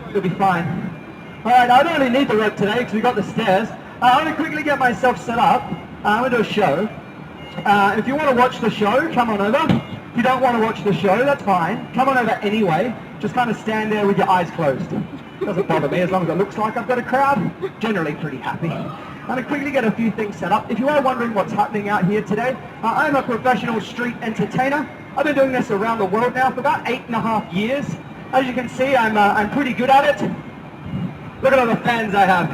It'll be fine. Alright, I don't really need the rope today because we got the stairs. I'm going to quickly get myself set up. I'm going to do a show. If you want to watch the show, come on over. If you don't want to watch the show, that's fine. Come on over anyway. Just kind of stand there with your eyes closed. Doesn't bother me as long as it looks like I've got a crowd. Generally pretty happy. I'm going to quickly get a few things set up. If you are wondering what's happening out here today, I'm a professional street entertainer. I've been doing this around the world now for about 8.5 years. As you can see, I'm pretty good at it. Look at all the fans I have.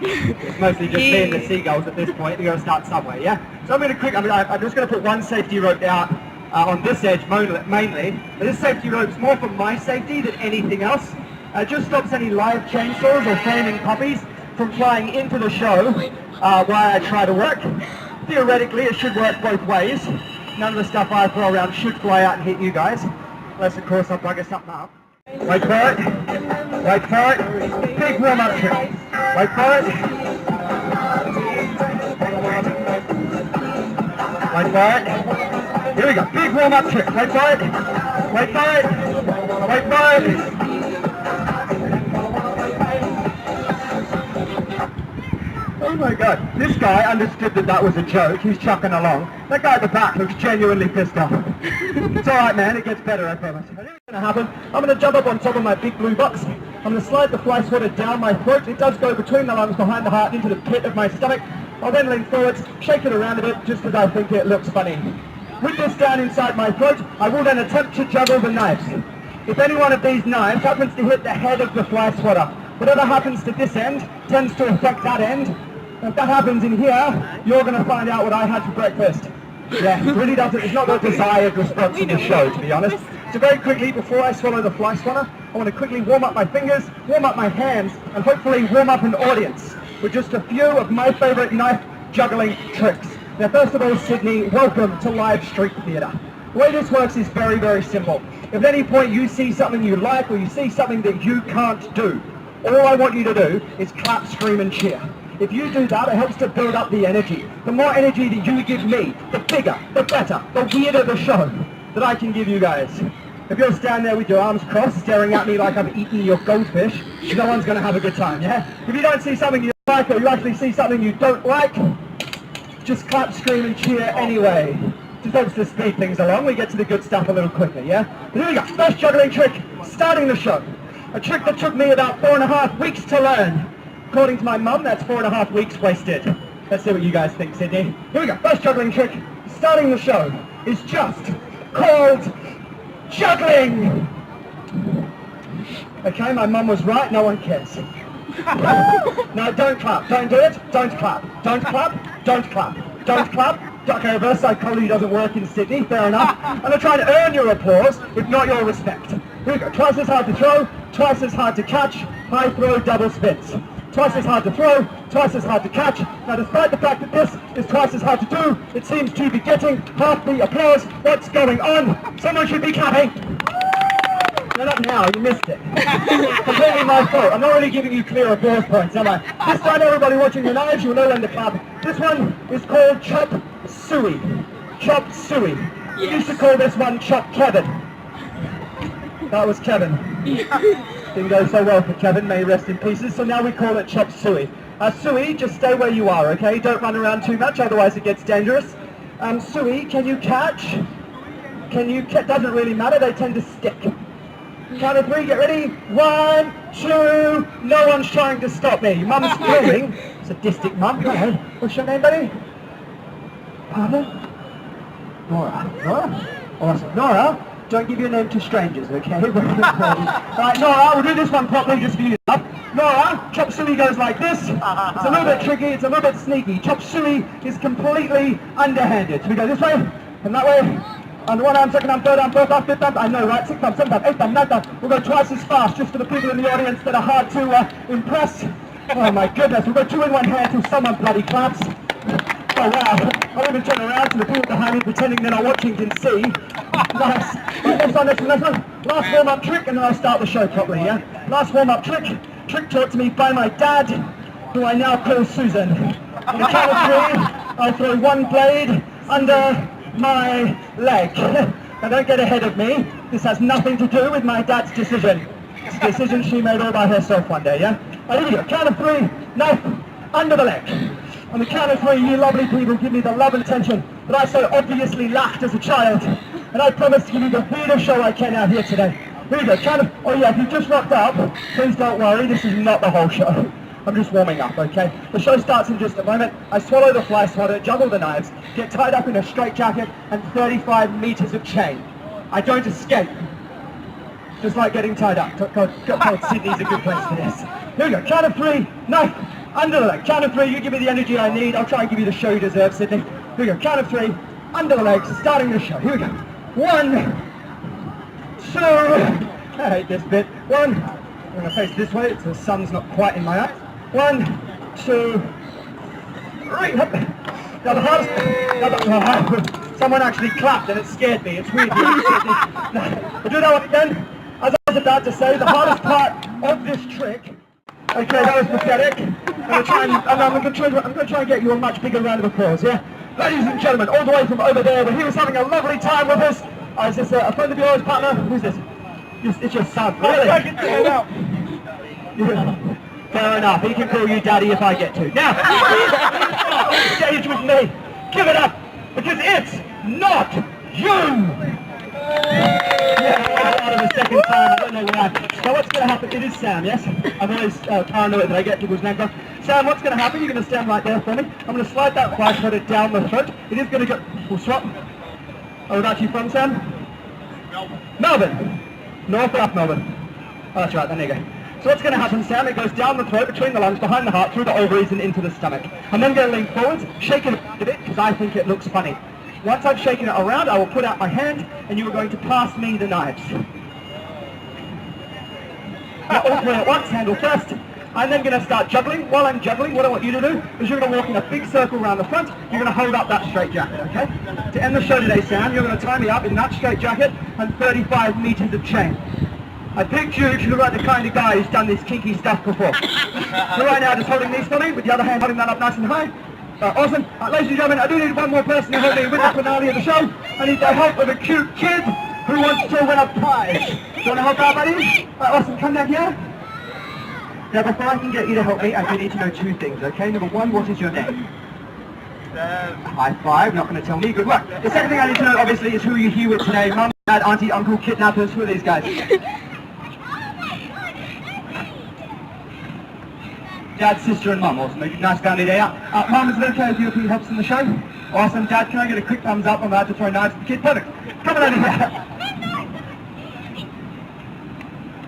It's mostly just me and the seagulls at this point. You've got to start somewhere, yeah? So I'm just going to put one safety rope out on this edge mainly. This safety rope's more for my safety than anything else. It just stops any live chainsaws or flaming puppies from flying into the show while I try to work. Theoretically, it should work both ways. None of the stuff I throw around should fly out and hit you guys. Unless, of course, I bugger something up. Wait for it. Wait for it. Big warm-up trick. Wait for it. Wait for it. Here we go. Big warm-up trick. Wait for it. Wait for it. Wait for it. Oh my god. This guy understood that that was a joke. He's chucking along. That guy at the back looks genuinely pissed off. It's alright, man. It gets better, I promise. I think what's going to happen, I'm going to jump up on top of my big blue box. I'm going to slide the fly swatter down my throat. It does go between the lungs, behind the heart, into the pit of my stomach. I'll then lean forwards, shake it around a bit, just because I think it looks funny. With this down inside my throat, I will then attempt to juggle the knives. If any one of these knives happens to hit the head of the fly swatter, whatever happens to this end tends to affect that end. If that happens in here, you're going to find out what I had for breakfast. Yeah, it really doesn't, it's not the desired response in the show, to be honest. So very quickly, before I swallow the fly swatter, I want to quickly warm up my fingers, warm up my hands, and hopefully warm up an audience with just a few of my favourite knife juggling tricks. Now first of all, Sydney, welcome to live street theatre. The way this works is very, very simple. If at any point you see something you like or you see something that you can't do, all I want you to do is clap, scream and cheer. If you do that, it helps to build up the energy. The more energy that you give me, the bigger, the better, the weirder the show that I can give you guys. If you're standing there with your arms crossed, staring at me like I've eaten your goldfish, no one's going to have a good time, yeah? If you don't see something you like or you actually see something you don't like, just clap, scream and cheer anyway. Just helps to speed things along. We get to the good stuff a little quicker, yeah? But here we go. First juggling trick, starting the show. A trick that took me about 4.5 weeks to learn. According to my mum, that's 4.5 weeks wasted. Let's see what you guys think, Sydney. Here we go. First juggling trick, starting the show, is just called juggling. Okay, my mum was right. No one cares. No, don't clap. Don't do it. Don't clap. Don't clap. Don't clap. Don't clap. Okay, reverse psychology doesn't work in Sydney. Fair enough. I'm going to try to earn your applause, if not your respect. Here we go. Twice as hard to throw, twice as hard to catch. High throw, double spins. Twice as hard to throw, twice as hard to catch. Now despite the fact that this is twice as hard to do, it seems to be getting half the applause. What's going on? Someone should be clapping. No, not now, you missed it. Completely my fault. I'm not really giving you clear applause points, am I? This time everybody watching the knives, you will know when to clap. This one is called Chop Suey. Chop Suey. Yes. We used to call this one Chop Kevin. That was Kevin. Didn't go so well for Kevin, may he rest in pieces, so now we call it Chop Suey. Suey, just stay where you are, okay? Don't run around too much, otherwise it gets dangerous. Suey, can you catch? Doesn't really matter, they tend to stick. Count of 3, get ready. 1, 2, no one's trying to stop me. Mum's filming. Sadistic mum. Hello. What's your name, buddy? Pardon? Nora. Nora? Awesome. Nora, don't give your name to strangers, okay? Alright, Nora, we'll do this one properly just for you. Nora, Chop Suey goes like this. It's a little bit tricky, it's a little bit sneaky. Chop Suey is completely underhanded. So we go this way, and that way. On one arm, second arm, third arm, fourth arm, fifth arm, I know, right? Sixth arm, seventh arm, eighth arm, ninth arm. We'll go twice as fast, just for the people in the audience that are hard to impress. Oh my goodness, we'll go 2 in one hand till someone bloody claps. Oh wow, I'll even turn around so the people behind me pretending they're not watching can see. Nice. Next one, next one, next one. Last warm-up trick, and then I'll start the show properly, yeah? Last warm-up trick taught to me by my dad, who I now call Susan. On the count of 3, I'll throw one blade under my leg. Now don't get ahead of me. This has nothing to do with my dad's decision. decision she made all by herself one day, yeah? Here we go. Count of 3, knife under the leg. On the count of 3, you lovely people give me the love and attention that I so obviously lacked as a child. And I promise to give you the weirdest show I can out here today. Here we go. Count of, oh yeah, if you've just rocked up, please don't worry, this is not the whole show. I'm just warming up, okay? The show starts in just a moment. I swallow the fly swatter, juggle the knives, get tied up in a straitjacket and 35 meters of chain. I don't escape. Just like getting tied up. God, Sydney's a good place for this. Here we go. Count of 3, knife under the leg. Count of 3, you give me the energy I need. I'll try and give you the show you deserve, Sydney. Here we go. Count of 3, under the legs, starting the show. Here we go. 1, 2, I hate this bit. 1, I'm going to face this way so the sun's not quite in my eyes. 1, 2, 3. Now the hardest, someone actually clapped and it scared me. It's weird. We'll do that one again. As I was about to say, the hardest part of this trick. Okay, that was pathetic. I'm going to try and get you a much bigger round of applause, yeah? Ladies and gentlemen, all the way from over there, where he was having a lovely time with us. Is this a friend of yours, partner? Who's this? It's your son, really? Fair enough, he can call you daddy if I get to. Now, stage with me. Give it up, because it's not you! Yeah, out of the second time, I don't know why. So what's going to happen? It is Sam, yes? I'm always paranoid that I get people's names wrong. Sam, what's going to happen? You're going to stand right there for me. I'm going to slide that fly swatter down the throat. It is going to go... We'll swap. Oh, that's you from, Sam? Melbourne. North or up Melbourne? Oh, that's right, there you go. So what's going to happen, Sam? It goes down the throat, between the lungs, behind the heart, through the ovaries and into the stomach. I'm then going to lean forwards, shake it a bit, because I think it looks funny. Once I've shaken it around, I will put out my hand, and you are going to pass me the knives. Not all 3 at once, handle first. I'm then going to start juggling. While I'm juggling, what I want you to do is you're going to walk in a big circle around the front. You're going to hold up that straitjacket, okay? To end the show today, Sam, you're going to tie me up in that straitjacket and 35 meters of chain. I picked you because you're like the kind of guy who's done this kinky stuff before. So right now, just holding these for me, with the other hand holding that up nice and high. Awesome. Ladies and gentlemen, I do need one more person to help me with the finale of the show. I need the help of a cute kid who wants to win a prize. Do you want to help out, buddy? Awesome, come down here. Now, before I can get you to help me, I do need to know 2 things, okay? Number 1, what is your name? High five, not going to tell me. Good luck. The second thing I need to know, obviously, is who you're here with today. Mum, dad, auntie, uncle, kidnappers. Who are these guys? Dad, sister, and mum. Awesome. Nice family day out. Mum, is it okay if you he helps in the show? Awesome. Dad, can I get a quick thumbs up? I'm about to throw knives at the kid. Perfect. Come on over here.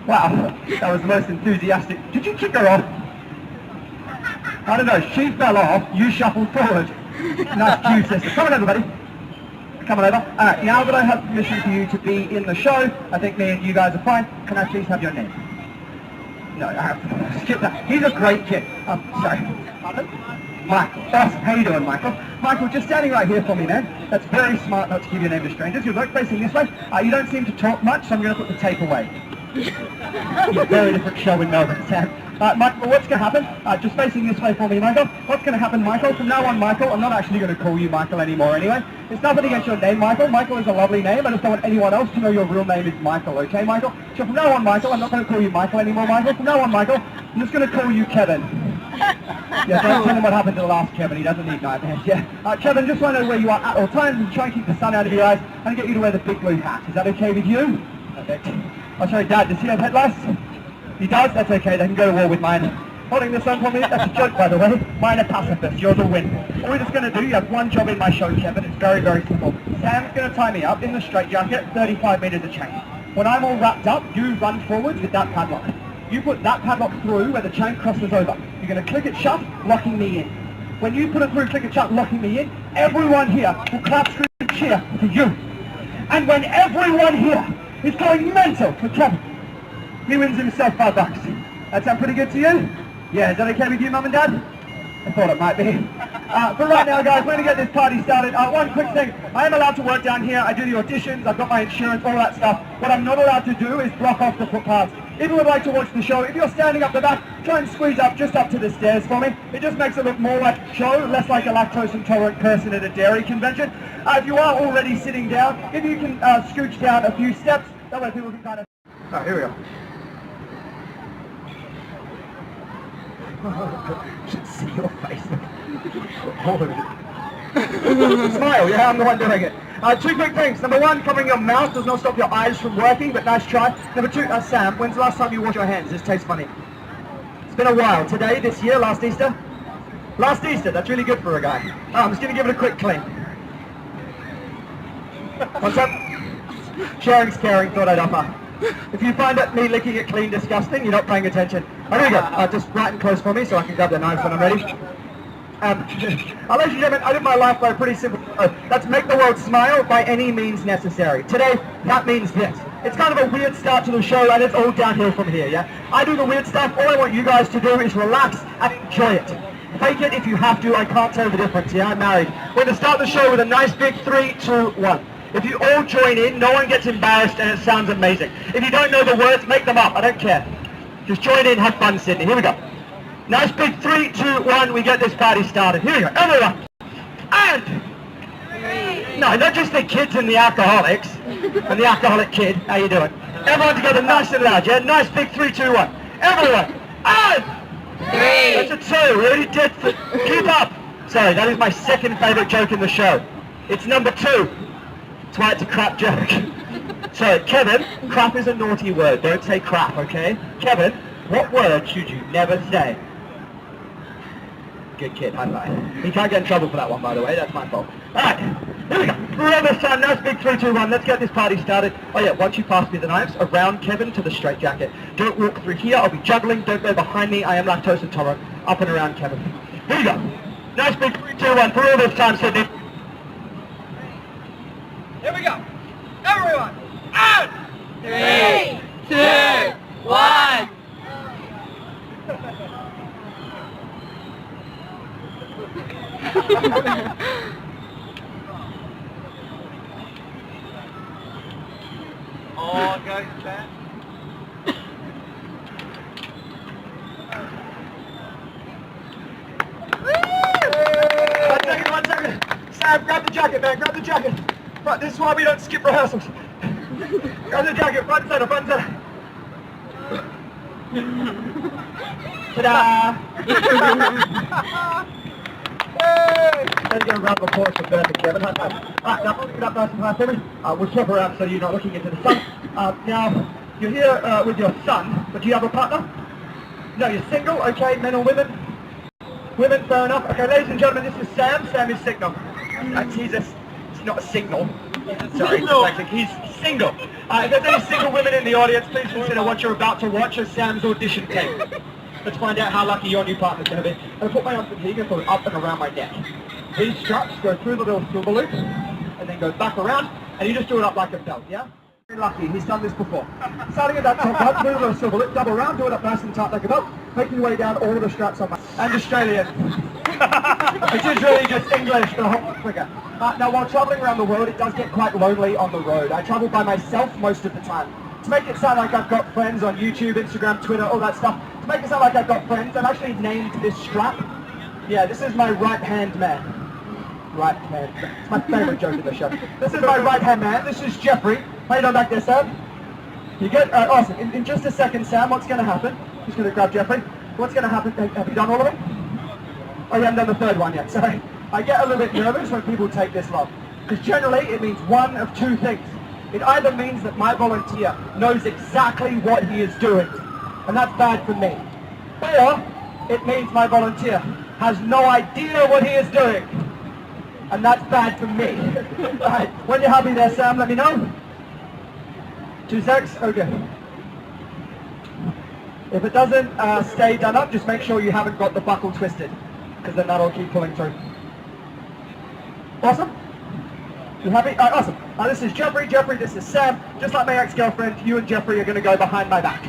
Wow, that was the most enthusiastic. Did you kick her off? I don't know. She fell off. You shuffled forward. Nice cue, sister. Come on, everybody. Come on over. All right. Now that I have permission for you to be in the show, I think me and you guys are fine. Can I please have your name? No, I have to skip that. He's a great kid. Sorry. Michael. Awesome. How you doing, Michael? Michael, just standing right here for me, man. That's very smart not to give your name to strangers. You're both facing this way. You don't seem to talk much, so I'm going to put the tape away. Very different show in Melbourne, Sam. Michael, what's going to happen? Just facing this way for me, Michael. What's going to happen, Michael? From now on, Michael, I'm not actually going to call you Michael anymore anyway. It's nothing against your name, Michael. Michael is a lovely name. I just don't want anyone else to know your real name is Michael, okay, Michael? So from now on, Michael, I'm not going to call you Michael anymore, Michael. From now on, Michael, I'm just going to call you Kevin. Yeah, don't tell him what happened to the last Kevin. He doesn't need nightmares, yeah. Kevin, just want to know where you are at all times and try and keep the sun out of your eyes and get you to wear the big blue hat. Is that okay with you? Perfect. Oh, sorry, Dad, does he have headlights? He does? That's okay, they can go to war with mine. Holding this on for me, that's a joke, by the way. Mine are pacifist, yours will win. All we're just going to do, you have one job in my show, Kevin. It's very, very simple. Sam's going to tie me up in the straitjacket, 35 meters of chain. When I'm all wrapped up, you run forwards with that padlock. You put that padlock through where the chain crosses over. You're going to click it shut, locking me in. When you put it through, click it shut, locking me in, everyone here will clap, scream, and cheer for you. And when everyone here is going mental for Kevin, he wins himself $5. That sound pretty good to you? Yeah, is that okay with you, Mum and Dad? I thought it might be. But right now, guys, we're going to get this party started. One quick thing. I am allowed to work down here. I do the auditions. I've got my insurance, all that stuff. What I'm not allowed to do is block off the footpaths. If you would like to watch the show, if you're standing up the back, try and squeeze up just up to the stairs for me. It just makes it look more like a show, less like a lactose-intolerant person at a dairy convention. If you are already sitting down, if you can scooch down a few steps, that way people can kind of... Oh, here we go. You should see your face. Smile, yeah, I'm the one doing it. Two quick things. Number one, covering your mouth does not stop your eyes from working, but nice try. Number two, Sam, when's the last time you washed your hands? This tastes funny. It's been a while. Today, this year, last Easter? Last Easter, that's really good for a guy. I'm just going to give it a quick clean. What's up? Sharing's caring, thought I'd offer. If you find me licking it clean disgusting, you're not paying attention. Oh, here we go. Just right and close for me so I can grab the knife when I'm ready. Ladies and gentlemen, I live my life by a pretty simple that's make the world smile by any means necessary. Today, that means this. It's kind of a weird start to the show, and it's all downhill from here, yeah? I do the weird stuff. All I want you guys to do is relax and enjoy it. Fake it if you have to. I can't tell the difference, yeah? I'm married. We're going to start the show with a nice big 3, 2, 1. If you all join in, no one gets embarrassed, and it sounds amazing. If you don't know the words, make them up. I don't care. Just join in, have fun, Sydney. Here we go. Nice big 3, 2, 1, we get this party started. Here we go, everyone. And, no, not just the kids and the alcoholics, and the alcoholic kid. How you doing? Everyone together, nice and loud, yeah? Nice big 3, 2, 1. Everyone, and, 3. That's a 2, we already did, keep up. Sorry, that is my second favourite joke in the show. It's number 2. That's why it's a crap joke. So, Kevin, crap is a naughty word, don't say crap, okay? Kevin, what word should you never say? Good kid, high five. He can't get in trouble for that one, by the way. That's my fault. Alright, here we go. Remember this time, nice big 3, 2, 1. Let's get this party started. Oh yeah, once you pass me the knives, around Kevin to the straitjacket. Don't walk through here, I'll be juggling. Don't go behind me, I am lactose intolerant. Up and around Kevin. Here we go. Nice big 3, 2, 1. For all this time, Sydney. Here we go. Everyone, out! 3, 2, 1. Oh, guys, man. One second. Sam, grab the jacket, man. Grab the jacket. Right, this is why we don't skip rehearsals. Grab the jacket, front and center, front and center. Ta-da! Hey! Let's get a round of applause for perfect, Kevin. High five. Alright, now look it up nice and high, Kevin. We'll swap around so you're not looking into the sun. Now, you're here with your son, but do you have a partner? No, you're single, okay, men or women? Women, fair enough. Okay, ladies and gentlemen, this is Sam. Sam is signal. Jesus, it's not a signal. Sorry, he's single. If there's any single women in the audience, please consider what you're about to watch as Sam's audition tape. Let's find out how lucky your new partner's going to be. I'm going to put my arms here, put it up and around my neck. These straps go through the little silver loop, and then go back around, and you just do it up like a belt, yeah? Very lucky, he's done this before. Starting at that top part, through the little silver loop, double round, do it up nice and tight like a belt, making your way down all of the straps on my... And Australian. It's just really just English, the whole quicker. Now, while travelling around the world, it does get quite lonely on the road. I travel by myself most of the time. To make it sound like I've got friends on YouTube, Instagram, Twitter, all that stuff, to make it sound like I've got friends, I've actually named this strap. Yeah, this is my right-hand man. Right-hand man. It's my favourite joke in the show. This is my right-hand man. This is Jeffrey. How you doing back there, Sam? You good? Awesome. In just a second, Sam, what's going to happen? Just going to grab Jeffrey. What's going to happen? Have you done all of them? Oh, you haven't done the third one yet. Sorry. I get a little bit nervous when people take this long. Because generally, it means one of two things. It either means that my volunteer knows exactly what he is doing, and that's bad for me. Or it means my volunteer has no idea what he is doing, and that's bad for me. Right, when you're happy there, Sam, let me know. 2 secs? Okay. If it doesn't stay done up, just make sure you haven't got the buckle twisted, because then that'll keep pulling through. Awesome? You happy? Alright, awesome. This is Jeffrey, this is Sam. Just like my ex-girlfriend, you and Jeffrey are going to go behind my back.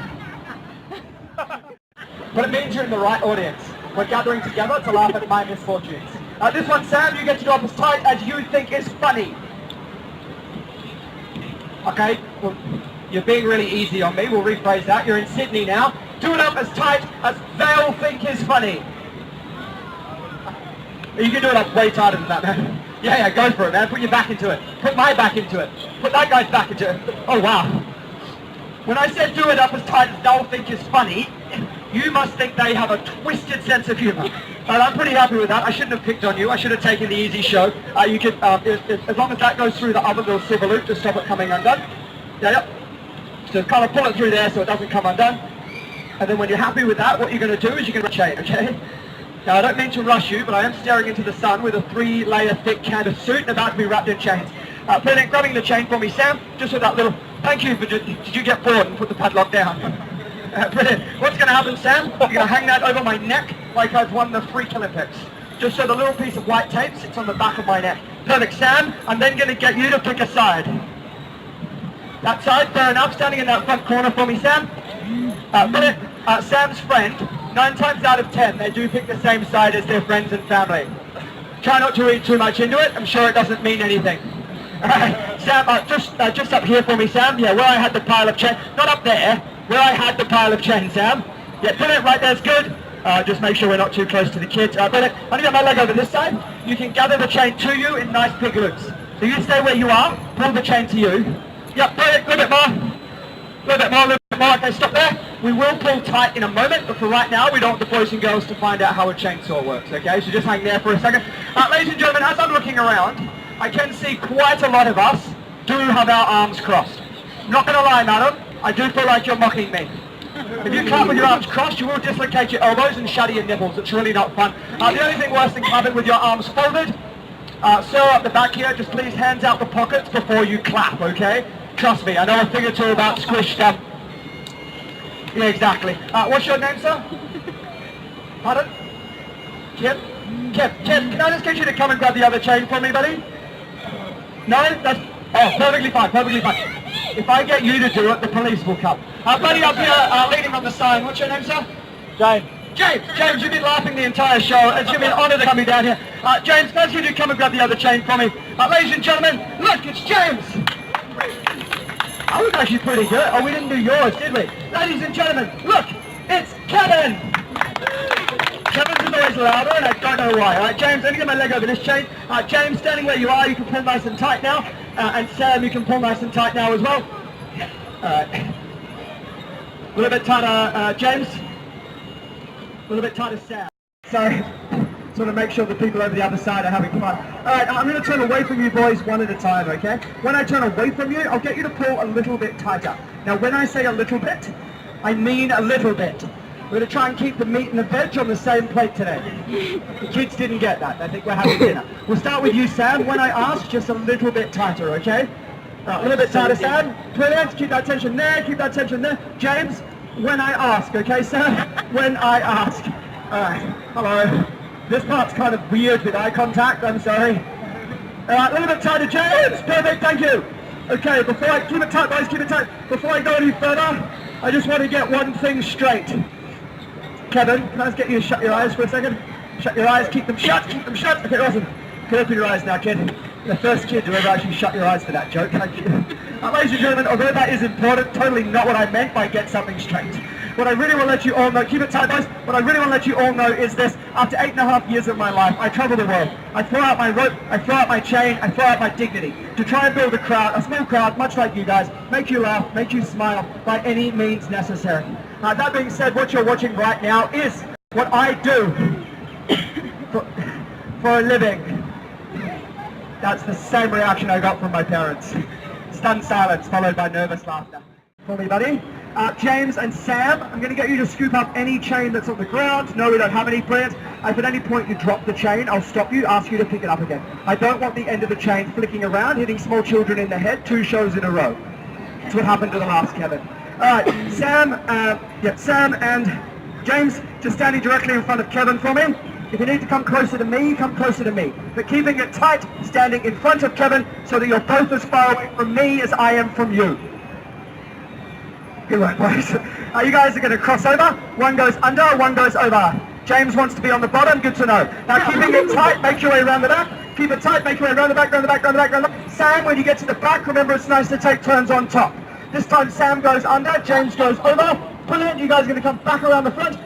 But it means you're in the right audience. We're gathering together to laugh at my misfortunes. This one, Sam, you get to drop as tight as you think is funny. Okay, well, you're being really easy on me. We'll rephrase that. You're in Sydney now. Do it up as tight as they'll think is funny. You can do it up way tighter than that, man. Yeah, go for it, man. Put your back into it. Put my back into it. Put that guy's back into it. Oh, wow. When I said do it up as tight as they'll think is funny, you must think they have a twisted sense of humor. And I'm pretty happy with that. I shouldn't have picked on you. I should have taken the easy show. You could, as long as that goes through the other little silver loop to stop it coming undone. Yep. So kind of pull it through there so it doesn't come undone. And then when you're happy with that, what you're going to do is you're going to chain, okay? Now, I don't mean to rush you, but I am staring into the sun with a 3-layer thick canvas suit and about to be wrapped in chains. Brilliant, grabbing the chain for me, Sam, just with that little, thank you for did you get bored and put the padlock down? Brilliant. What's going to happen, Sam? You're going to hang that over my neck like I've won the Freak Olympics. Just so the little piece of white tape sits on the back of my neck. Perfect, Sam. I'm then going to get you to pick a side. That side, fair enough. Standing in that front corner for me, Sam. Brilliant. Sam's friend, 9 times out of 10, they do pick the same side as their friends and family. Try not to read too much into it. I'm sure it doesn't mean anything. Sam, just up here for me, Sam. Yeah, where I had the pile of chain. Not up there. Where I had the pile of chain, Sam. Yeah, brilliant. Right there's good. Just make sure we're not too close to the kids. Brilliant. I'm going to get my leg over this side. You can gather the chain to you in nice big loops. So you stay where you are. Pull the chain to you. Yep, brilliant. A little bit more. A little bit more. A little bit more. Okay, stop there. We will pull tight in a moment, but for right now, we don't want the boys and girls to find out how a chainsaw works, okay? So just hang there for a second. Ladies and gentlemen, as I'm looking around, I can see quite a lot of us do have our arms crossed. I'm not going to lie, madam, I do feel like you're mocking me. If you clap with your arms crossed, you will dislocate your elbows and shatter your nipples. It's really not fun. The only thing worse than clapping with your arms folded, sir, up the back here, just please hands out the pockets before you clap, okay? Trust me, I know a thing or two about squished up. Yeah, exactly. What's your name, sir? Pardon? Kip? Kip, can I just get you to come and grab the other chain for me, buddy? No? That's... Oh, perfectly fine, perfectly fine. If I get you to do it, the police will come. Buddy up here, leaning on the sign. What's your name, sir? James. James, you've been laughing the entire show. It's been an honour to come down here. James, can I get you to come and grab the other chain for me? Ladies and gentlemen, look, it's James! I was actually pretty good. Oh, we didn't do yours, did we? Ladies and gentlemen, look, it's Kevin! Kevin's is always louder, and I don't know why. All right, James, let me get my leg over this chain. James, standing where you are, you can pull nice and tight now. And Sam, you can pull nice and tight now as well. All right. A little bit tighter, James. A little bit tighter, Sam. Sorry. Just want to make sure the people over the other side are having fun. Alright, I'm going to turn away from you boys one at a time, okay? When I turn away from you, I'll get you to pull a little bit tighter. Now when I say a little bit, I mean a little bit. We're going to try and keep the meat and the veg on the same plate today. The kids didn't get that. I think we're having dinner. We'll start with you, Sam. When I ask, just a little bit tighter, okay? A little bit tighter, Sam. Brilliant. Keep that tension there. Keep that tension there. James, when I ask, okay, Sam? When I ask. Alright. Hello. This part's kind of weird with eye contact, I'm sorry. Alright, a little bit tighter, James! Perfect, thank you! Okay, before I, keep it tight boys, keep it tight. Before I go any further, I just want to get one thing straight. Kevin, can I just get you to shut your eyes for a second? Shut your eyes, keep them shut, keep them shut. Okay, awesome. You can open your eyes now, kid. You're the first kid to ever actually shut your eyes for that joke, thank you. Ladies and gentlemen, although that is important, totally not what I meant by get something straight. What I really want to let you all know, keep it tight guys, what I really want to let you all know is this: after 8.5 years of my life, I travel the world. I throw out my rope, I throw out my chain, I throw out my dignity, to try and build a crowd, a small crowd, much like you guys, make you laugh, make you smile, by any means necessary. That being said, what you're watching right now is what I do for a living. That's the same reaction I got from my parents. Stunned silence, followed by nervous laughter. For me, buddy. James and Sam, I'm going to get you to scoop up any chain that's on the ground. No, we don't have any, brilliant. If at any point you drop the chain, I'll stop you, ask you to pick it up again. I don't want the end of the chain flicking around, hitting small children in the head 2 shows in a row. That's what happened to the last Kevin. Alright, Sam and James, just standing directly in front of Kevin for me. If you need to come closer to me, come closer to me. But keeping it tight, standing in front of Kevin, so that you're both as far away from me as I am from you. Good work, boys. You guys are going to cross over. One goes under, one goes over. James wants to be on the bottom, good to know. Now keeping it tight, make your way around the back. Keep it tight, make your way around the back, round the back, round the back, round the back. Sam, when you get to the back, remember it's nice to take turns on top. This time Sam goes under, James goes over. Brilliant, you guys are going to come back around the front,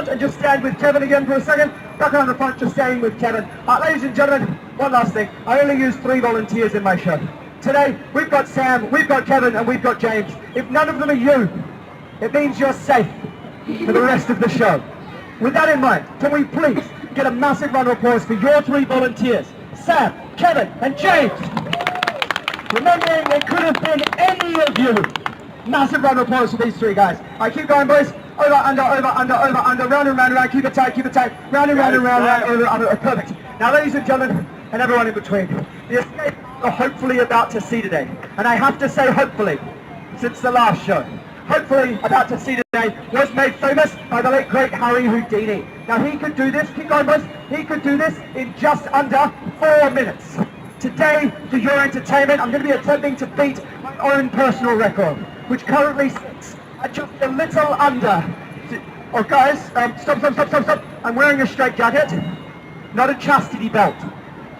and just stand with Kevin again for a second. Back around the front, just staying with Kevin. Ladies and gentlemen, one last thing. I only use 3 volunteers in my show. Today, we've got Sam, we've got Kevin, and we've got James. If none of them are you, it means you're safe. for the rest of the show. With that in mind, can we please get a massive round of applause for your 3 volunteers, Sam, Kevin, and James. Remembering it could have been any of you. Massive round of applause for these 3 guys. All right, keep going, boys. Over, under, over, under, over, under, round and round and round. Keep it tight, keep it tight. Round and round and round, round, over, under. Perfect. Now, ladies and gentlemen, and everyone in between, the escape we're hopefully about to see today. And I have to say hopefully, since the last show. Hopefully about to see today was made famous by the late great Harry Houdini. Now he could do this, keep going boys, he could do this in just under 4 minutes. Today, for your entertainment, I'm going to be attempting to beat my own personal record, which currently sits at just a little under. Oh guys, stop. I'm wearing a straight jacket, not a chastity belt.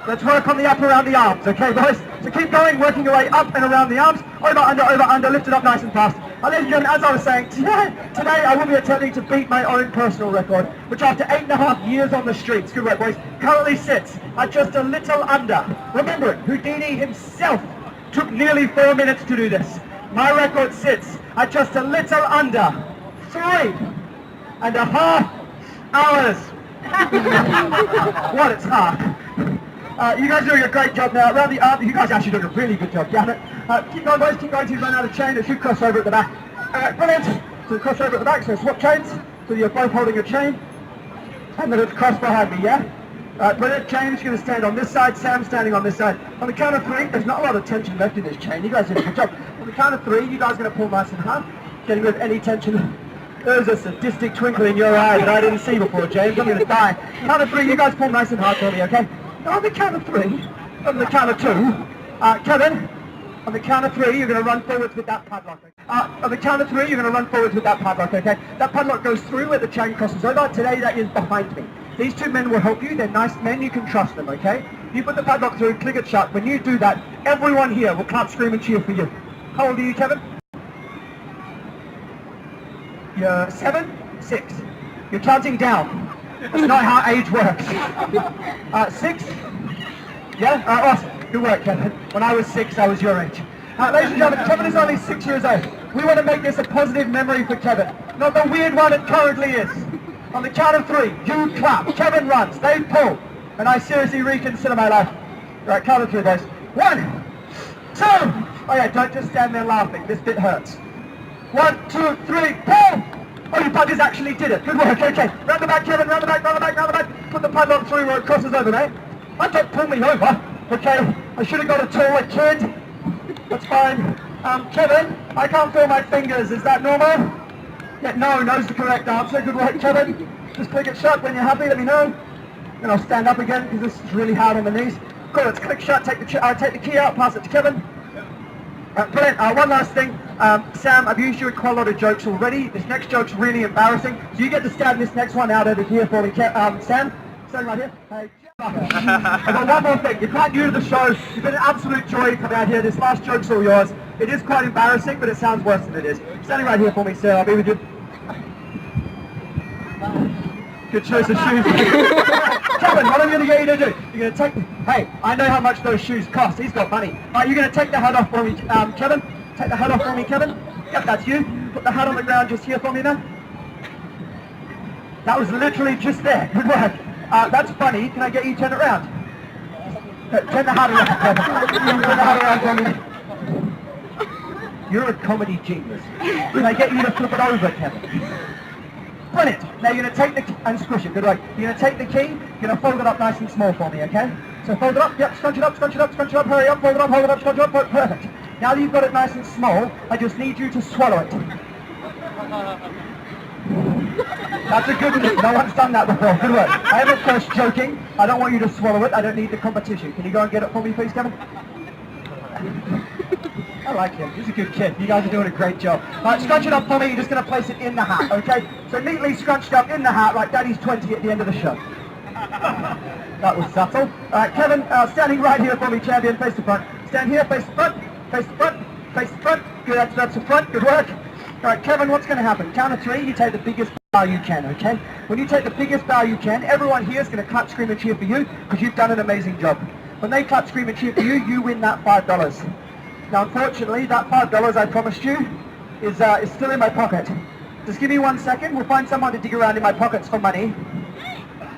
Let's work on the up around the arms, okay boys? So keep going, working your way up and around the arms, over, under, lift it up nice and fast. Ladies and gentlemen, as I was saying, today I will be attempting to beat my own personal record, which after 8.5 years on the streets, good work boys, currently sits at just a little under. Remember, Houdini himself took nearly 4 minutes to do this. My record sits at just a little under 3.5 hours. What, it's hard. You guys are doing a great job now. Around the arm, you guys are actually doing a really good job, damn it. Keep going boys, keep going till you run out of chain. It should cross over at the back. Brilliant. So cross over at the back, so swap chains. So you're both holding a chain. And then it's cross behind me, yeah? Brilliant. James, you're going to stand on this side. Sam standing on this side. On the count of 3, there's not a lot of tension left in this chain. You guys did a good job. On the count of 3, you guys are going to pull nice and hard. Getting rid of any tension. There's a sadistic twinkle in your eye that I didn't see before, James. I'm going to die. Count of 3, you guys pull nice and hard for me, okay? Now on the count of 3, on the count of 2, Kevin, on the count of 3, you're going to run forwards with that padlock. On the count of 3, you're going to run forwards with that padlock, okay? That padlock goes through where the chain crosses over. Today, that is behind me. These 2 men will help you. They're nice men. You can trust them, okay? You put the padlock through, click it shut. When you do that, everyone here will clap, scream, and cheer for you. How old are you, Kevin? You're 7? 6. You're counting down. That's not how age works. 6? Yeah? Awesome. Good work, Kevin. When I was 6, I was your age. Ladies and gentlemen, Kevin is only 6 years old. We want to make this a positive memory for Kevin, not the weird one it currently is. On the count of 3, you clap. Kevin runs. They pull. And I seriously reconsider my life. Right, count of 3, guys. 1, 2. Oh yeah, don't just stand there laughing. This bit hurts. 1, 2, 3, pull! Oh, you buggers actually did it. Good work, okay. Round the back, Kevin, round the back, round the back, round the back. Put the padlock through where it crosses over, mate. Don't pull me over, okay? I should have got a taller kid. That's fine. Kevin, I can't feel my fingers. Is that normal? Yeah, no's the correct answer. Good work, Kevin. Just click it shut when you're happy, let me know. And I'll stand up again because this is really hard on the knees. Cool, let's click shut, take the key out, pass it to Kevin. Brilliant. One last thing. Sam, I've used you in quite a lot of jokes already. This next joke's really embarrassing. So you get to stand this next one out over here for me. Sam, stand right here. Hey, I've got one more thing. You're quite new to the show. You've been an absolute joy to come out here. This last joke's all yours. It is quite embarrassing, but it sounds worse than it is. Standing right here for me, sir. I'll be with you. Good choice of shoes. Kevin, what I'm going to get you to do, you're going to take, hey, I know how much those shoes cost. He's got money. You're going to take the hat off for me, Kevin. Take the hat off for me, Kevin. Yep, that's you. Put the hat on the ground just here for me now. That was literally just there. Good work. That's funny. Can I get you to turn it around? Turn the hat around, Kevin. Turn the hat around for me. You're a comedy genius. Can I get you to flip it over, Kevin? Brilliant. Now you're going to take the key and squish it. Good work. You're going to take the key. You're going to fold it up nice and small for me, okay? So fold it up. Yep, scrunch it up, scrunch it up, scrunch it up. Hurry up, hold it up, scrunch it up. Perfect. Now that you've got it nice and small, I just need you to swallow it. That's a good one. No one's done that before. Good work. I am of course joking. I don't want you to swallow it. I don't need the competition. Can you go and get it for me, please, Kevin? I like him. He's a good kid. You guys are doing a great job. Right, scrunch it up for me. You're just going to place it in the hat, okay? So neatly scrunched up in the hat, like Daddy's 20 at the end of the show. That was subtle. Kevin, standing right here for me, champion, face to front. Stand here, face to front, face to front, face to front. Good, that's the front. Good work. All right, Kevin, what's going to happen? Count of 3, you take the biggest bow you can, okay? When you take the biggest bow you can, everyone here is going to clap, scream, and cheer for you because you've done an amazing job. When they clap, scream, and cheer for you, you win that $5. Now, unfortunately, that $5 I promised you is still in my pocket. Just give me 1 second. We'll find someone to dig around in my pockets for money.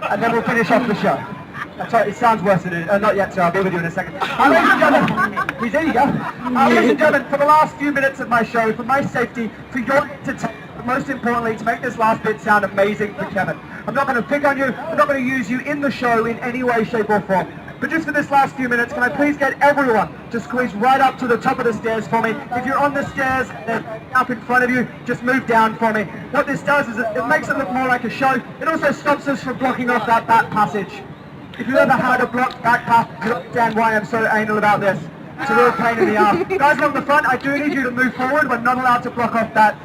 And then we'll finish off the show. That's right, it sounds worse than it is. Not yet, sir. I'll be with you in a second. Ladies and gentlemen, there you go. Ladies and gentlemen, for the last few minutes of my show, for my safety, for your entertainment, but most importantly, to make this last bit sound amazing for Kevin. I'm not going to pick on you. I'm not going to use you in the show in any way, shape or form. But just for this last few minutes, can I please get everyone to squeeze right up to the top of the stairs for me? If you're on the stairs, they're up in front of you, just move down for me. What this does is it makes it look more like a show. It also stops us from blocking off that back passage. If you ever had a blocked back passage, you understand why I'm so anal about this. It's a real pain in the ass. Guys along the front, I do need you to move forward. We're not allowed to block off that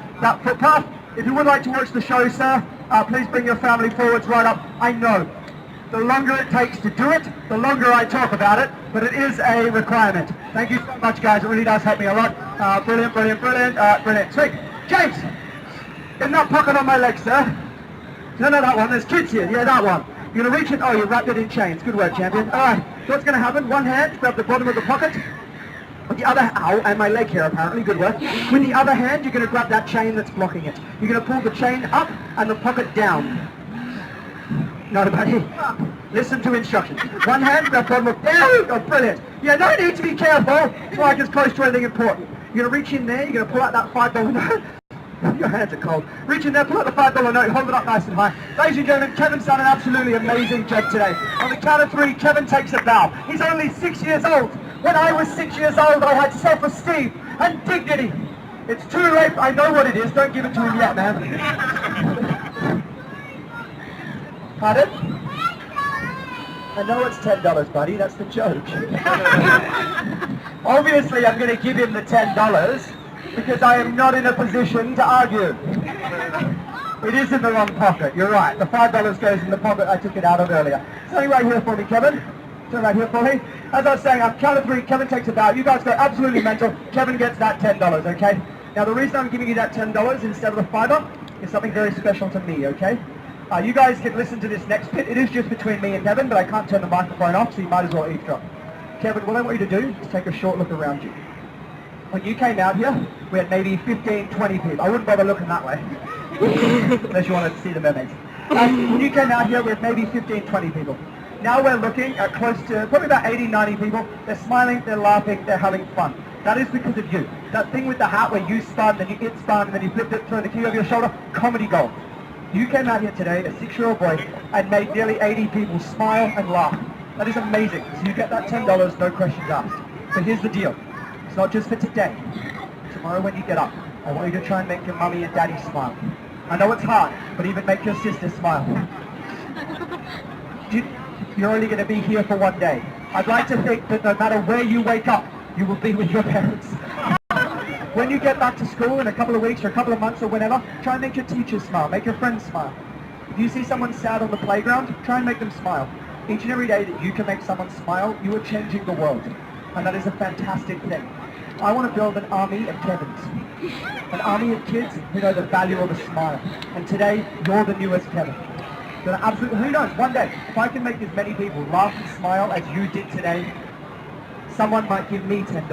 footpath. If you would like to watch the show, sir, please bring your family forwards right up. I know. The longer it takes to do it, the longer I talk about it, but it is a requirement. Thank you so much, guys. It really does help me a lot. Brilliant, brilliant, brilliant, brilliant. Sweet. James, in that pocket on my leg, sir. No, that one. There's kids here. Yeah, that one. You're going to reach it. Oh, you wrapped it in chains. Good work, champion. All right. So what's going to happen? One hand, grab the bottom of the pocket. With the other, ow, and my leg here apparently, good work. With the other hand, you're going to grab that chain that's blocking it. You're going to pull the chain up and the pocket down. No, buddy. Listen to instructions. One hand, grab bottom of down. Oh, brilliant. Yeah, no need to be careful. It's like it's close to anything important. You're going to reach in there. You're going to pull out that $5 note. Your hands are cold. Reach in there, pull out the $5 note, hold it up nice and high. Ladies and gentlemen, Kevin's done an absolutely amazing job today. On the count of 3, Kevin takes a bow. He's only 6 years old. When I was 6 years old, I had self-esteem and dignity. It's too late. I know what it is. Don't give it to him yet, man. Pardon? I know it's $10, buddy. That's the joke. Obviously, I'm going to give him the $10 because I am not in a position to argue. It is in the wrong pocket. You're right. The $5 goes in the pocket I took it out of earlier. Something right here for me, Kevin. Something right here for me. As I was saying, I'm count of 3. Kevin takes a bow. You guys go absolutely mental. Kevin gets that $10, okay? Now, the reason I'm giving you that $10 instead of the $5 is something very special to me, okay? You guys can listen to this next bit. It is just between me and Kevin, but I can't turn the microphone off, so you might as well eavesdrop. Kevin, what I want you to do is take a short look around you. When you came out here, we had maybe 15, 20 people. I wouldn't bother looking that way, unless you wanted to see the mermaids. When you came out here, we had maybe 15, 20 people. Now we're looking at close to probably about 80, 90 people. They're smiling, they're laughing, they're having fun. That is because of you. That thing with the hat where you spun, then it spun, and then you flipped it, throw the key over your shoulder, comedy gold. You came out here today, a 6-year-old boy, and made nearly 80 people smile and laugh. That is amazing. So you get that $10, no questions asked. But here's the deal. It's not just for today. Tomorrow when you get up, I want you to try and make your mummy and daddy smile. I know it's hard, but even make your sister smile. You're only going to be here for one day. I'd like to think that no matter where you wake up, you will be with your parents. When you get back to school in a couple of weeks or a couple of months or whenever, try and make your teachers smile, make your friends smile. If you see someone sad on the playground, try and make them smile. Each and every day that you can make someone smile, you are changing the world. And that is a fantastic thing. I want to build an army of Kevins. An army of kids who know the value of a smile. And today, you're the newest Kevin. Absolutely, who knows, one day, if I can make as many people laugh and smile as you did today, someone might give me $10.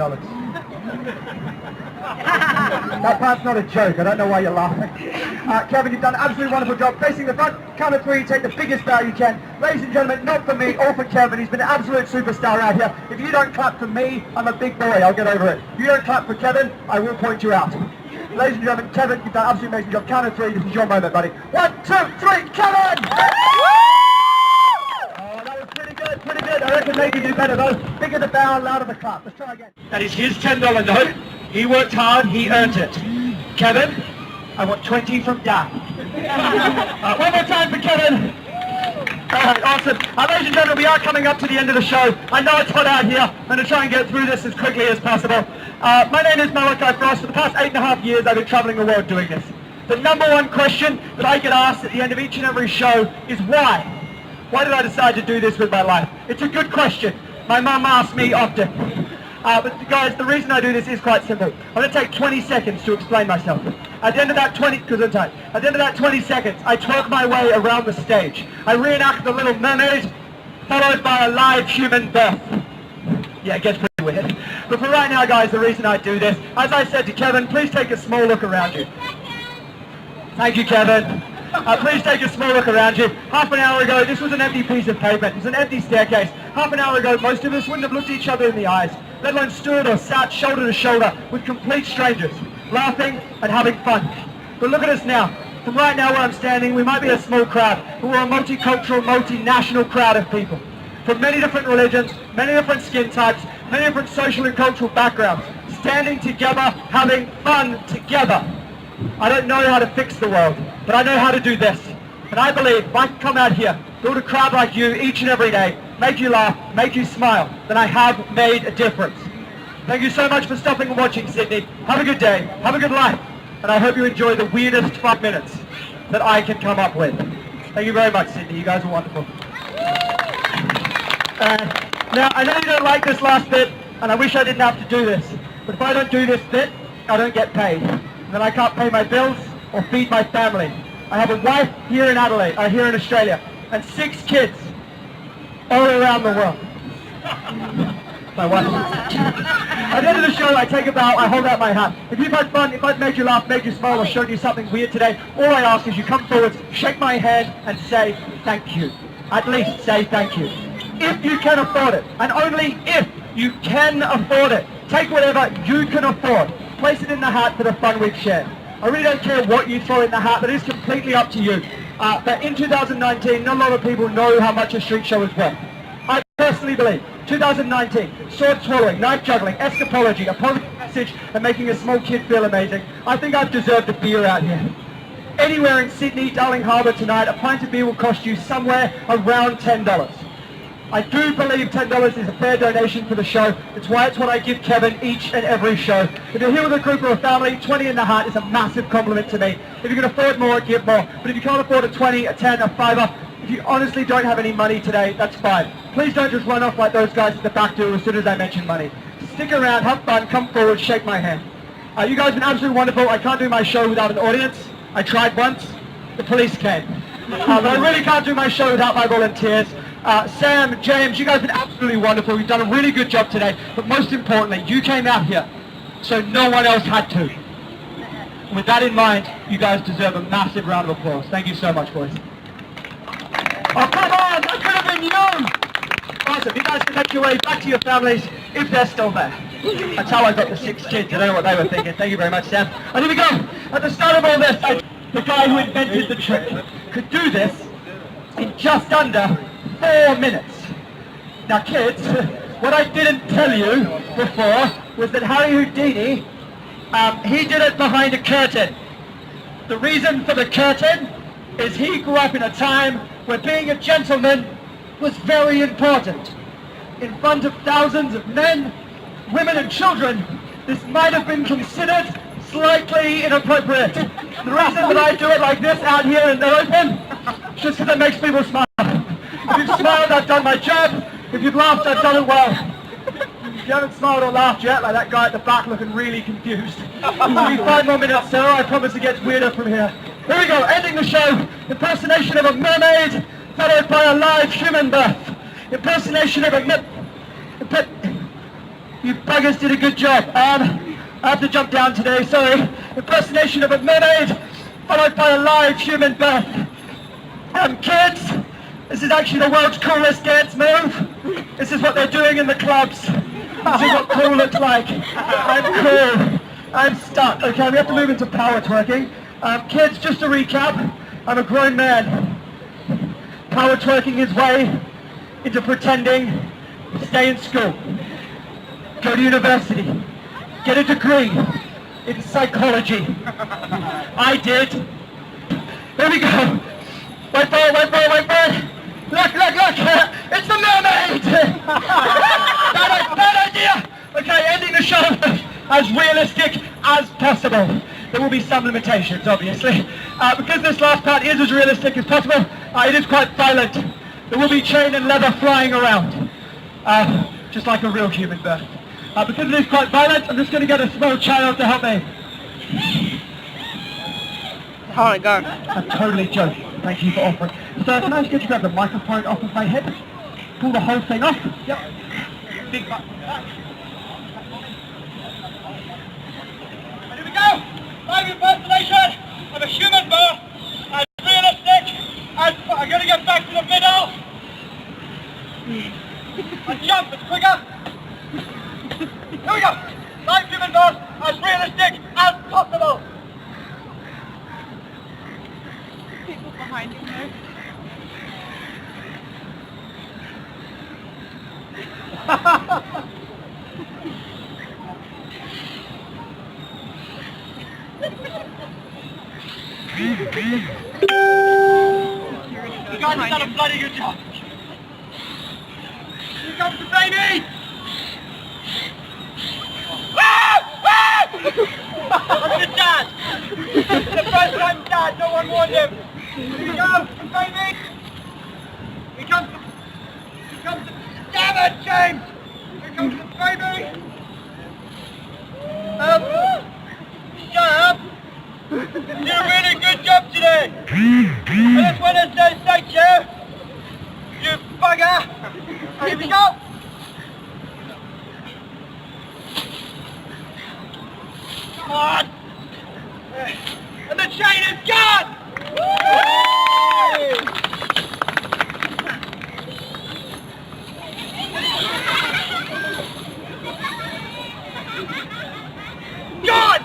That part's not a joke. I don't know why you're laughing. Kevin, you've done an absolutely wonderful job. Facing the front, count of 3, take the biggest bow you can. Ladies and gentlemen, not for me, all for Kevin. He's been an absolute superstar out here. If you don't clap for me, I'm a big boy. I'll get over it. If you don't clap for Kevin, I will point you out. Ladies and gentlemen, Kevin, you've done an absolutely amazing job. Count of 3, this is your moment, buddy. 1, 2, 3, Kevin! Pretty good. I reckon they can do better though. Bigger the bow, louder the clap. Let's try again. That is his $10 note. He worked hard, he earned it. Kevin, I want 20 from Dad. One more time for Kevin. Alright, awesome. Ladies and gentlemen, we are coming up to the end of the show. I know it's hot out here. I'm going to try and get through this as quickly as possible. My name is Malachi. For the past 8.5 years, I've been traveling the world doing this. The number one question that I get asked at the end of each and every show is why? Why did I decide to do this with my life? It's a good question. My mum asks me often. But guys, the reason I do this is quite simple. I'm going to take 20 seconds to explain myself. At the end of that 20 seconds, I twerk my way around the stage. I reenact the Little Mermaid, followed by a live human birth. Yeah, it gets pretty weird. But for right now, guys, the reason I do this, as I said to Kevin, please take a small look around you. Thank you, Kevin. Please take a small look around you. Half an hour ago, this was an empty piece of pavement. It was an empty staircase. Half an hour ago, most of us wouldn't have looked at each other in the eyes, let alone stood or sat shoulder to shoulder with complete strangers, laughing and having fun. But look at us now. From right now where I'm standing, we might be a small crowd, but we're a multicultural, multinational crowd of people. From many different religions, many different skin types, many different social and cultural backgrounds, standing together, having fun together. I don't know how to fix the world, but I know how to do this. And I believe if I can come out here, build a crowd like you each and every day, make you laugh, make you smile, then I have made a difference. Thank you so much for stopping and watching, Sydney. Have a good day, have a good life, and I hope you enjoy the weirdest 5 minutes that I can come up with. Thank you very much, Sydney. You guys are wonderful. Now, I know you don't like this last bit, and I wish I didn't have to do this, but if I don't do this bit, I don't get paid. And then I can't pay my bills or feed my family. I have a wife here in Adelaide, here in Australia, and 6 kids all around the world. My wife. At the end of the show, I take a bow, I hold out my hat. If you've had fun, if I've made you laugh, made you smile, or shown you something weird today, all I ask is you come forward, shake my hand, and say thank you. At least say thank you. If you can afford it, and only if you can afford it, take whatever you can afford. Place it in the hat for the fun we've shared. I really don't care what you throw in the hat, but it is completely up to you. But in 2019, not a lot of people know how much a street show is worth. I personally believe 2019, sword swallowing, knife juggling, escapology, a positive message, and making a small kid feel amazing. I think I've deserved a beer out here. Anywhere in Sydney, Darling Harbour tonight, a pint of beer will cost you somewhere around $10. I do believe $10 is a fair donation for the show. It's why it's what I give Kevin each and every show. If you're here with a group or a family, 20 in the hat is a massive compliment to me. If you can afford more, give more. But if you can't afford a 20, a 10, a $5, if you honestly don't have any money today, that's fine. Please don't just run off like those guys at the back do as soon as I mention money. Stick around, have fun, come forward, shake my hand. You guys have been absolutely wonderful. I can't do my show without an audience. I tried once, the police came. But I really can't do my show without my volunteers. Sam, James, you guys have been absolutely wonderful. You've done a really good job today. But most importantly, you came out here, so no one else had to. And with that in mind, you guys deserve a massive round of applause. Thank you so much, boys. Oh, come on! That could have been you! Awesome. You guys can make your way back to your families if they're still there. That's how I got the 6 kids. I don't know what they were thinking. Thank you very much, Sam. And here we go. At the start of all this, the guy who invented the trick could do this in just under 4 minutes. Now kids, what I didn't tell you before was that Harry Houdini, he did it behind a curtain. The reason for the curtain is he grew up in a time where being a gentleman was very important. In front of thousands of men, women and children, this might have been considered slightly inappropriate. The reason that I do it like this out here in the open is just because it makes people smile. If you've smiled, I've done my job. If you've laughed, I've done it well. If you haven't smiled or laughed yet, like that guy at the back looking really confused, it'll be 5 more minutes, sir. I promise it gets weirder from here. Here we go, ending the show. Impersonation of a mermaid, followed by a live human birth. Impersonation of a You buggers did a good job. I have to jump down today, sorry. Impersonation of a mermaid, followed by a live human birth. Kids, this is actually the world's coolest dance move. This is what they're doing in the clubs. This is what cool looks like. I'm cool. I'm stuck. Okay, we have to move into power twerking. Kids, just to recap, I'm a grown man. Power twerking his way into pretending to stay in school. Go to university. Get a degree in psychology. I did. Here we go. Wait for it, wait for it, wait for it. Look, look, look. It's the mermaid. Bad idea. Okay, ending the show as realistic as possible. There will be some limitations, obviously. Because this last part is as realistic as possible, it is quite violent. There will be chain and leather flying around. Just like a real human birth. Because it is quite violent, I'm just going to get a small child to help me. Oh my god. I'm totally joking. Thank you for offering. Sir, can I just get you to grab the microphone off of my head? Pull the whole thing off? Yep. Big butt. And here we go! Live impersonation of a human birth as realistic as I'm going to get back to the middle and jump as quicker. Here we go. Live human birth as realistic as possible. People behind you there. You guys have done a bloody good job. Here comes the baby! That's the dad! The first time dad, no one warned him! Here we go, baby! Here comes the... Damn it, James! Here comes the baby! Shut up! You did a really good job today! I just want to say thank you! You bugger! Here we go! Come on! And the chain is gone! Gone!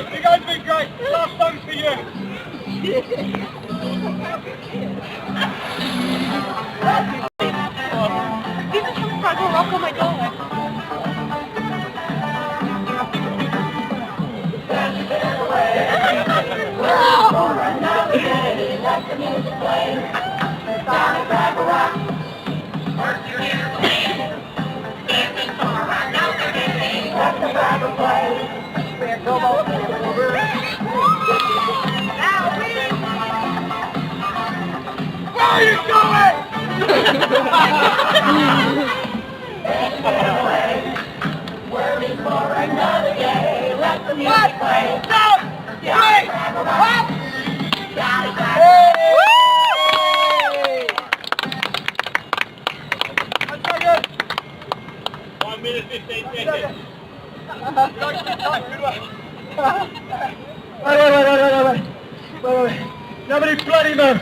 You guys been great. Last song's for you. This is from Fraggle Rock, oh my god. Where are you going? One, two, three, up! That's very good. 1 minute 15 seconds. Good work. Wait. Nobody bloody move.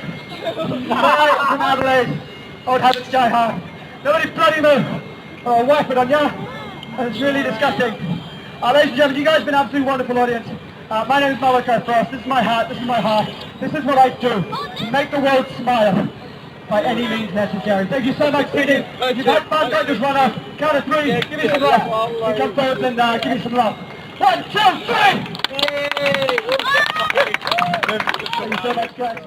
Malachi from Adelaide. Old habits die hard. Nobody bloody move. Or I'll wipe it on ya. And it's really disgusting. Ladies and gentlemen, you guys have been an absolutely wonderful audience. My name is Malachi Frost. This is my hat. This is my heart. This is what I do. To make the world smile. By any means necessary. Thank you so much, Sydney. If you've had fun, don't just run off. Count of three. Give me some love. You come forward and give me some love. 1, 2, 3! Thank you so much, guys.